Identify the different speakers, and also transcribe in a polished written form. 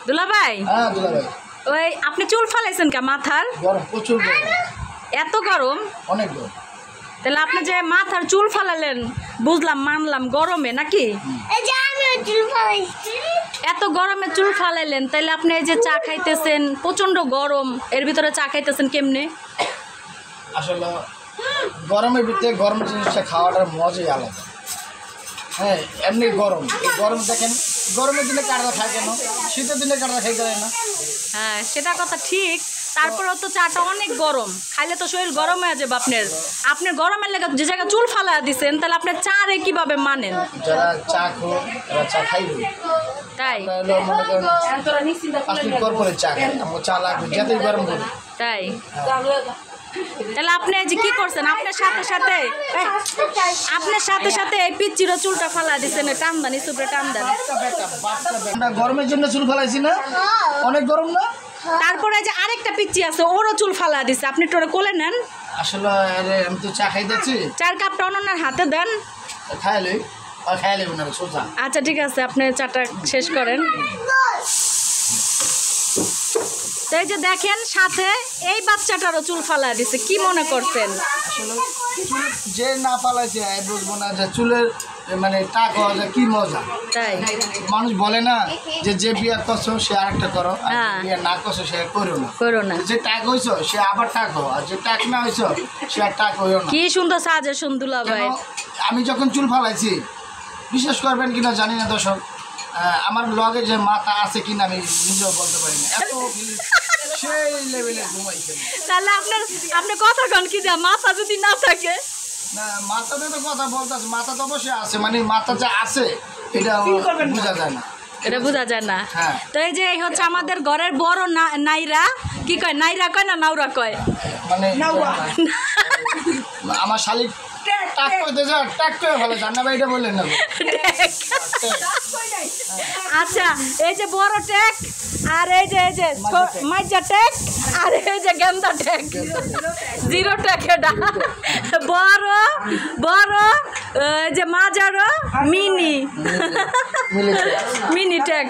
Speaker 1: দুলা ভাই
Speaker 2: হ্যাঁ দুলা ভাই
Speaker 1: ওই আপনি চুল ফালাইছেন কে মাথার?
Speaker 2: গরম প্রচুর গরম,
Speaker 1: এত গরম?
Speaker 2: অনেক গরম।
Speaker 1: তাহলে আপনি যে মাথার চুল ফালালেন বুঝলাম, মানলাম গরমে নাকি? এত গরমে চুল ফালাইলেন, তাইলে আপনি এই যে চা খাইতেছেন, প্রচন্ড গরম, এর ভিতরে চা খাইতেছেন কেমনে?
Speaker 2: আসলে গরমের ভিতরে গরমের জিনিসটা খাওয়াটার মজাই আলাদা। হ্যাঁ এমনি গরম, এই গরম দেখেন গরমের দিনে কাঁড়া খায় কেন, শীতের দিনে কাঁড়া খাইতে পারে না।
Speaker 1: হ্যাঁ সেটা কথা ঠিক, তারপরেও তো চাটা অনেক গরম, খাইলে তো শরীর গরম হয়ে যাবে আপনার। আপনার গরমের লেগে যে জায়গায় চুল ফালা দিচ্ছেন, তাহলে আপনার চা রে কিভাবে মানেন?
Speaker 2: যারা চা খো তারা চা খাইবে,
Speaker 1: তাই
Speaker 2: মনে করেন 5 মিনিট পর পরে চা খাই, আমার চা লাগবে যতই গরম করে।
Speaker 1: তাই তাহলে আপনি যে কি করছেন, আপনার সাথে সাথে এই পিচ্চিরও চুলটা ফালা দিচ্ছেন, টানদানি সুপরে টানদানি।
Speaker 2: আমরা গরমের জন্য চুল ফালাইছি না, অনেক গরম না।
Speaker 1: তারপরে যে আরেকটা পিচ্চি আছে, ওরও চুল ফালা দিচ্ছে, আপনি টোরে কোলে নেন।
Speaker 2: আসলে আমি তো চা খাইতেছি,
Speaker 1: চার কাপটা অনন্যার হাতে দেন,
Speaker 2: খাইলে ওনারা সোজা।
Speaker 1: আচ্ছা ঠিক আছে, আপনি চাটা শেষ করেন। তো এই যে দেখেন সাথে এই বাচ্চাটারও চুল ফালা দিছে, কি মনে করছেন?
Speaker 2: আসলে চুল যে না ফালাইছে বুঝবো না যে চুলের মানে টাক হওয়া যায় কি মজা।
Speaker 1: তাই
Speaker 2: মানুষ বলে না যে বিয়া করছো সে আরেকটা করো, আর বিয়া না করছো সে করো না। যে টাক হইছো সে আবার টাক হো, আর যে টাক না হইছো সে আর টাক হইও না।
Speaker 1: কি সুন্দর সাজেশন দুলা ভাই।
Speaker 2: আমি যখন চুল ফালাইছি, বিশ্বাস করবেন কিনা জানি না দর্শক, আমার লগে যে মাথা আছে কিনা আমি নিজেও বলতে পারি না, এত সেই লেভেলে ঘুমাইছে।
Speaker 1: তাহলে আপনার কথা কন কি, যা মাথা যদি না থাকে?
Speaker 2: না মাথাতে তো কথা বলতেছে, মাথা তো অবশ্যই আছে, মানে মাথা যা আছে এটা বোঝা যায় না,
Speaker 1: এটা বোঝা যায় না।
Speaker 2: হ্যাঁ।
Speaker 1: তো এই যে হচ্ছে আমাদের ঘরের বড় নাইরা, কি কয়, নাইরা কয় না নাউরা কয়?
Speaker 2: মানে আমার শালিক টাক করতে যা টাক করে ভালো জানা ভাই, এটা বললেন না?
Speaker 1: আচ্ছা এই যে বড় ট্যাক, আর এই যে মাইজা ট্যাক, আর এই যে গেন্দা ট্যাক, জিরো ট্যাক। এটা বড় যে মাজারো মিনি ট্যাক।